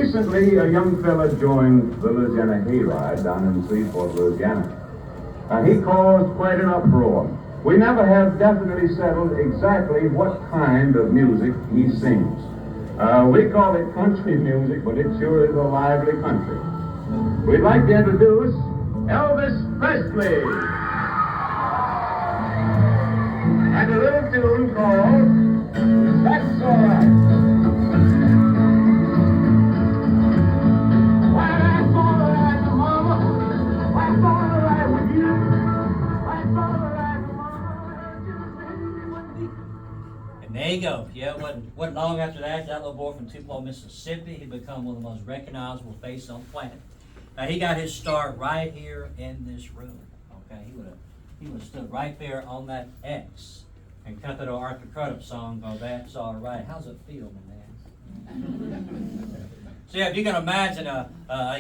Recently, a young fella joined the Louisiana Hayride down in Shreveport, Louisiana. He caused quite an uproar. We never have definitely settled exactly what kind of music he sings. We call it country music, but it sure is a lively country. We'd like to introduce Elvis Presley. And a little tune called That's All Right. There you go. Yeah, it wasn't long after that little boy from Tupelo, Mississippi, he became one of the most recognizable faces on the planet. He got his start right here in this room. Okay, he would have stood right there on that X and cut that old Arthur Crudup song called That's All Right. How's it feel, man? So yeah, if you can imagine a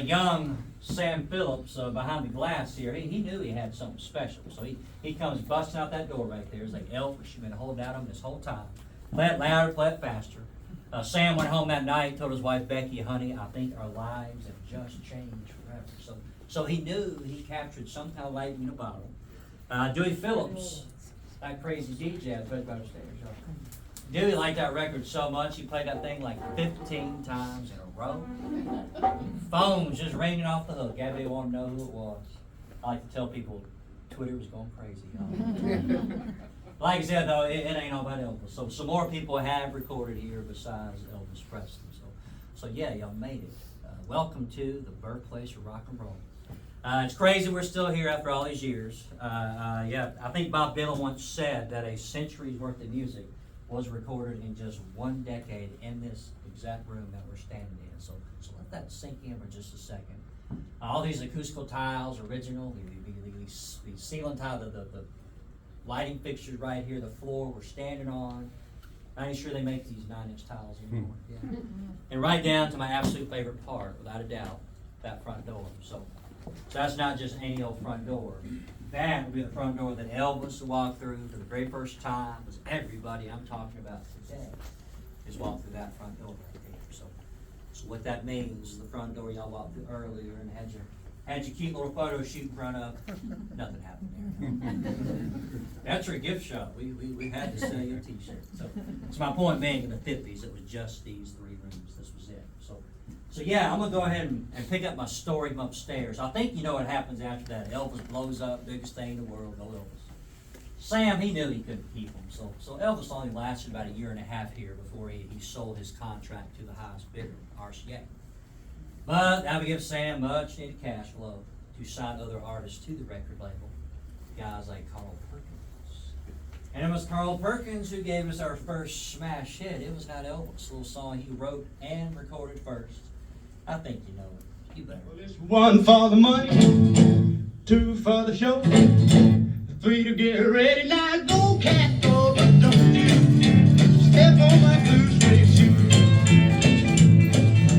young Sam Phillips behind the glass here, he knew he had something special. So he comes busting out that door right there. It's like, Elvis, you've been holding out on him this whole time. Play it louder, play it faster. Sam went home that night, told his wife Becky, honey, I think our lives have just changed forever. So he knew he captured some kind of lightning in a bottle. Dewey Phillips, that crazy DJ I played by the stairs. Dewey liked that record so much, he played that thing like 15 times in a row. Phones just ringing off the hook. Everybody wanted to know who it was. I like to tell people Twitter was going crazy. Like I said, though, it ain't all about Elvis. So some more people have recorded here besides Elvis Presley. So yeah, y'all made it. Welcome to the birthplace of rock and roll. It's crazy we're still here after all these years. Yeah, I think Bob Dylan once said that a century's worth of music was recorded in just one decade in this exact room that we're standing in. So let that sink in for just a second. All these acoustical tiles, original, the ceiling tile, the lighting fixtures right here, the floor we're standing on. Not even sure they make these 9-inch tiles anymore. Yeah. And right down to my absolute favorite part, without a doubt, that front door. So that's not just any old front door. That would be the front door that Elvis walked through for the very first time. Because everybody I'm talking about today has walked through that front door right there. So what that means, the front door y'all walked through earlier and had your cute little photo shoot in front of, nothing happened there. That's your gift shop. We had to sell you a t-shirt. So my point being, in the 50s, it was just these 3 rooms. This was it. So yeah, I'm going to go ahead and pick up my story from upstairs. I think you know what happens after that. Elvis blows up, biggest thing in the world, no Elvis. Sam, he knew he couldn't keep him. So Elvis only lasted about a year and a half here before he sold his contract to the highest bidder, RCA. But that would give Sam much needed cash flow to sign other artists to the record label, guys like Carl Perkins. And it was Carl Perkins who gave us our first smash hit. It was not Elvis, a little song he wrote and recorded first. I think you know it. You better. Well, it's 1 for the money, 2 for the show, 3 to get ready. Now go, cat, go, but don't you step on my blue suede shoe.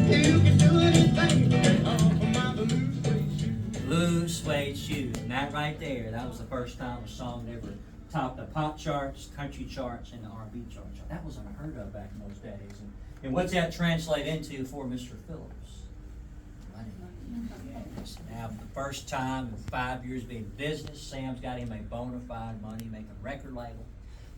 You can do anything but lay off of my blue suede shoe. Blue suede shoes. And that right there, that was the first time a song ever topped the pop charts, country charts, and the R&B charts. That was unheard of back in those days. And what's that translate into for Mr. Phillips? Money. Yes. Now, for the first time in 5 years being in business, Sam's got him a bona fide money-making record label.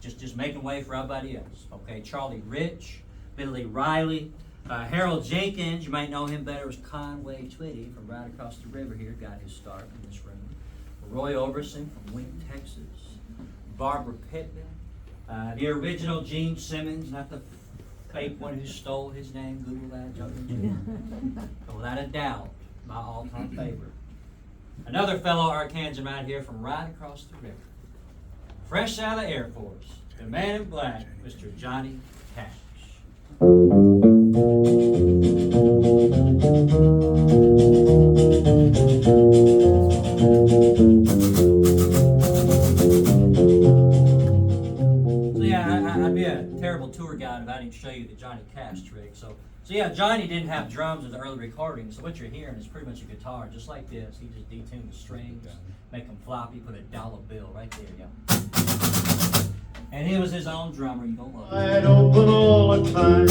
Just making way for everybody else. Okay, Charlie Rich, Billy Riley, Harold Jenkins, you might know him better as Conway Twitty from right across the river here, got his start in this room. Roy Orbison from Wink, Texas. Barbara Pittman. The original Gene Simmons, not the fake one who stole his name. Google that. But without a doubt, my all-time favorite. Another fellow Arkansan out here from right across the river. Fresh out of the Air Force, the man in black, Mr. Johnny Cash. So yeah, I'd be a terrible tour guide if I didn't show you the Johnny Cash trick. So yeah, Johnny didn't have drums in the early recordings, so what you're hearing is pretty much a guitar, just like this. He just detuned the strings, make them floppy, put a dollar bill right there, yeah. And he was his own drummer, you don't love it. Wide open all the time.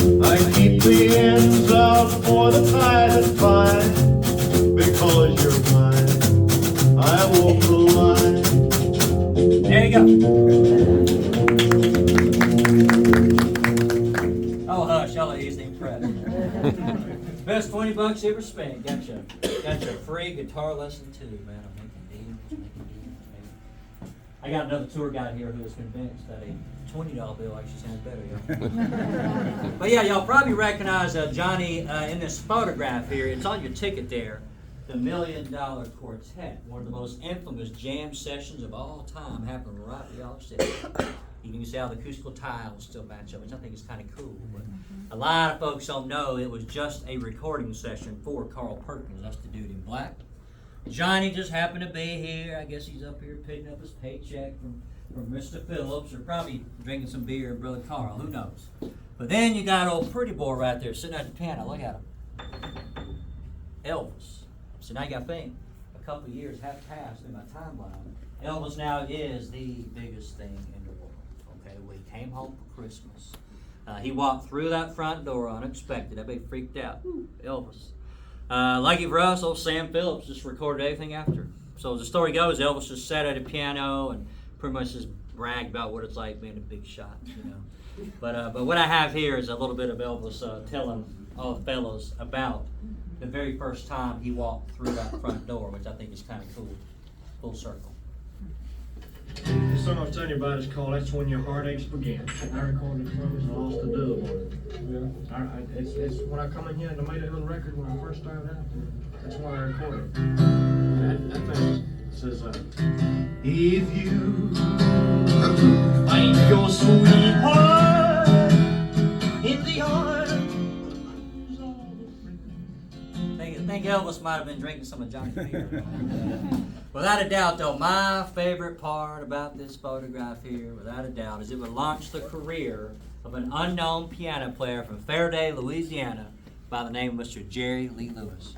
I keep the ends out for the tie that bind. Because you're mine, I walk the line. There you go. Oh, hush, y'all are easily impressed. Best 20 bucks you ever spent. Got you a free guitar lesson too, man. I'm making deals. I got another tour guide here who is convinced that a $20 bill actually sounds better, y'all. But yeah, y'all probably recognize Johnny in this photograph here. It's on your ticket there. The $1 Million Quartet, one of the most infamous jam sessions of all time, happened right where y'all sit. You can see how the acoustical tiles still match up, which I think is kind of cool. But a lot of folks don't know it was just a recording session for Carl Perkins. That's the dude in black. Johnny just happened to be here. I guess he's up here picking up his paycheck from Mr. Phillips, or probably drinking some beer with Brother Carl. Who knows? But then you got old pretty boy right there sitting at the piano. Look at him. Elvis. So now you got to think, a couple of years have passed in my timeline. Elvis now is the biggest thing in the world. Okay, we came home for Christmas. He walked through that front door unexpected. Everybody freaked out. Ooh, Elvis. Lucky for us, old Sam Phillips just recorded everything after. So as the story goes, Elvis just sat at a piano and pretty much just bragged about what it's like being a big shot, you know. But what I have here is a little bit of Elvis telling all the fellows about the very first time he walked through that front door, which I think is kind of cool. Full circle. The song I was telling you about is called "That's When Your Heartaches Begin." I recorded it from and lost the dub on it. Yeah. It's when I come in here and I made a little record when I first started out. That's why I recorded it. That thing says, if you find your sweetheart in the arms I think Elvis might have been drinking some of Johnny's beer. Without a doubt, though, my favorite part about this photograph here, without a doubt, is it would launch the career of an unknown piano player from Faraday, Louisiana, by the name of Mr. Jerry Lee Lewis.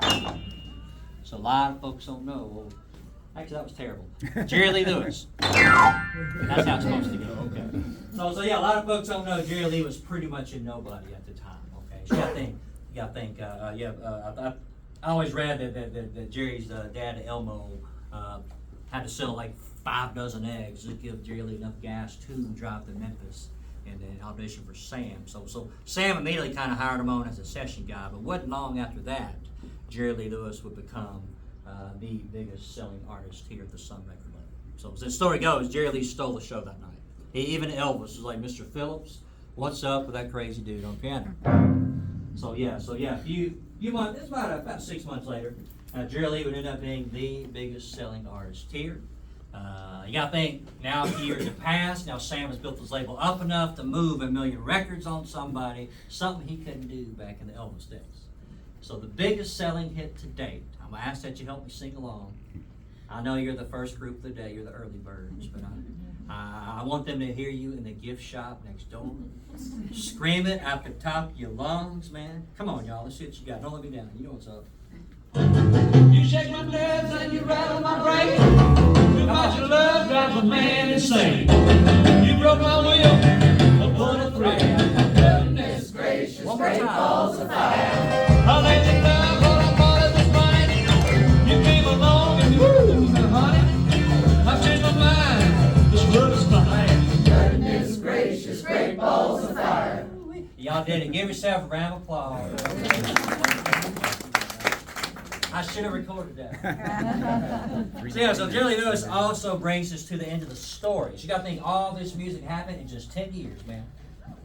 So a lot of folks don't know. Well, actually, that was terrible. Jerry Lee Lewis. That's how it's supposed to go. Okay. So yeah, a lot of folks don't know Jerry Lee was pretty much a nobody at the time. Okay. So you gotta think. I always read that Jerry's dad Elmo had to sell like 5 dozen eggs to give Jerry Lee enough gas to drive to Memphis and then audition for Sam. So Sam immediately kind of hired him on as a session guy, but wasn't long after that Jerry Lee Lewis would become the biggest selling artist here at the Sun record label. So as the story goes, Jerry Lee stole the show that night. Even Elvis was like, Mr. Phillips, what's up with that crazy dude on piano? So yeah, few months, it's about 6 months later, Jerry Lee would end up being the biggest selling artist here. You gotta think, now a few years have passed, now Sam has built his label up enough to move 1 million records on somebody, something he couldn't do back in the Elvis days. So the biggest selling hit to date, I'm gonna ask that you help me sing along. I know you're the first group of the day, you're the early birds, but I want them to hear you in the gift shop next door. Scream it at the top of your lungs, man. Come on, y'all, let's see what you got. Don't let me down, you know what's up. You shake my nerves and you rattle my brain. Too much of love drives a man insane. You broke my will upon a thread. Goodness gracious, great balls of fire. I let you love all I wanted was money. You came along and woo, honey, I've changed my mind. This love is fine. Goodness gracious, great balls of fire. Y'all did it. Give yourself a round of applause. I should have recorded that. So Jerry Lee Lewis also brings us to the end of the story. So you got to think all this music happened in just 10 years, man.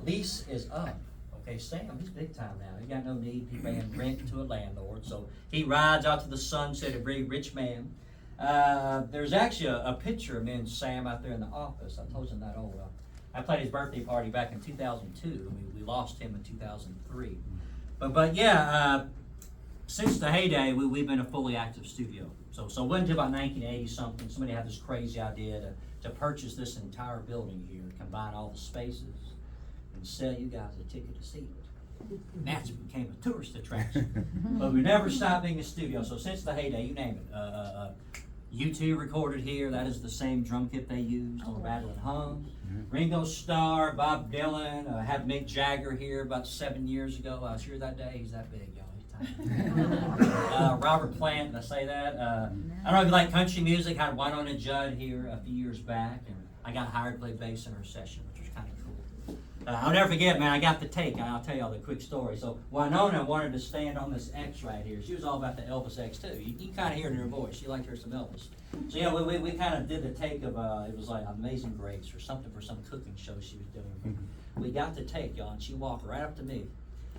Lease is up. Okay, Sam, he's big time now. He got no need to be paying rent to a landlord. So he rides out to the sunset, a very rich man. There's actually a picture of me and Sam out there in the office. I told him that old. I played his birthday party back in 2002. We lost him in 2003. But yeah, since the heyday, we've been a fully active studio. So it wasn't until about 1980 something, somebody had this crazy idea to purchase this entire building here, combine all the spaces, and sell you guys a ticket to see it. And that became a tourist attraction. But we never stopped being a studio. So since the heyday, you name it, U2 recorded here. That is the same drum kit they used on Rattling Hum. Ringo Starr, Bob Dylan, had Mick Jagger here about 7 years ago. I was here that day. He's that big, y'all. He's tiny. Robert Plant, did I say that? I don't know if you like country music. Had Winona Judd here a few years back, and I got hired to play bass in her session, which was kind of cool. I'll never forget, man, I got the take, and I'll tell y'all the quick story. So Winona wanted to stand on this X right here. She was all about the Elvis X too. You kind of hear it in her voice. She liked to hear some Elvis. So yeah, we kind of did the take of, it was like Amazing Grace or something for some cooking show she was doing. We got the take, y'all, and she walked right up to me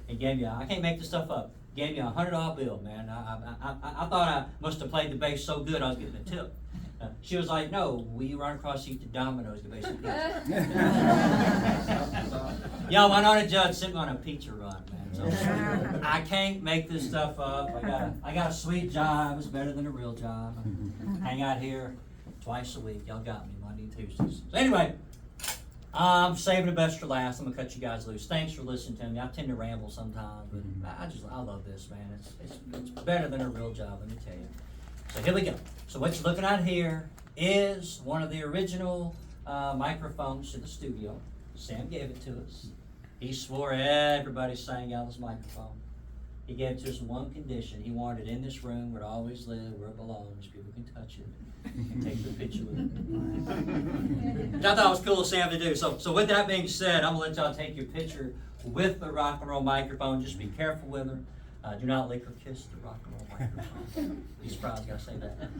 and gave me, I can't make this stuff up, gave me a $100 bill, man. I thought I must have played the bass so good I was getting a tip. She was like, no, we run across the Domino's to basic pizza. Y'all, Winona Judd sent me on a pizza run, man. So I can't make this stuff up. I got a sweet job. It's better than a real job. I hang out here twice a week. Y'all got me Monday and Tuesdays. So anyway, I'm saving the best for last. I'm gonna cut you guys loose. Thanks for listening to me. I tend to ramble sometimes, but I love this, man. It's better than a real job, let me tell you. So here we go. So what you're looking at here is one of the original microphones to the studio. Sam gave it to us. He swore everybody sang out this microphone. He gave it to us on one condition. He wanted it in this room where it always lived, where it belongs. People can touch it and take the picture with it. Which I thought was cool of Sam to do. So with that being said, I'm going to let y'all take your picture with the rock and roll microphone. Just be careful with her. Do not lick or kiss the rock and roll microphone. Be surprised, gotta say that.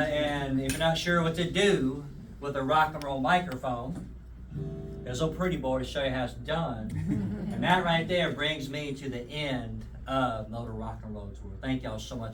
And if you're not sure what to do with a rock and roll microphone, there's a pretty boy to show you how it's done. And that right there brings me to the end of Motor Rock and Roll Tour. Thank y'all so much.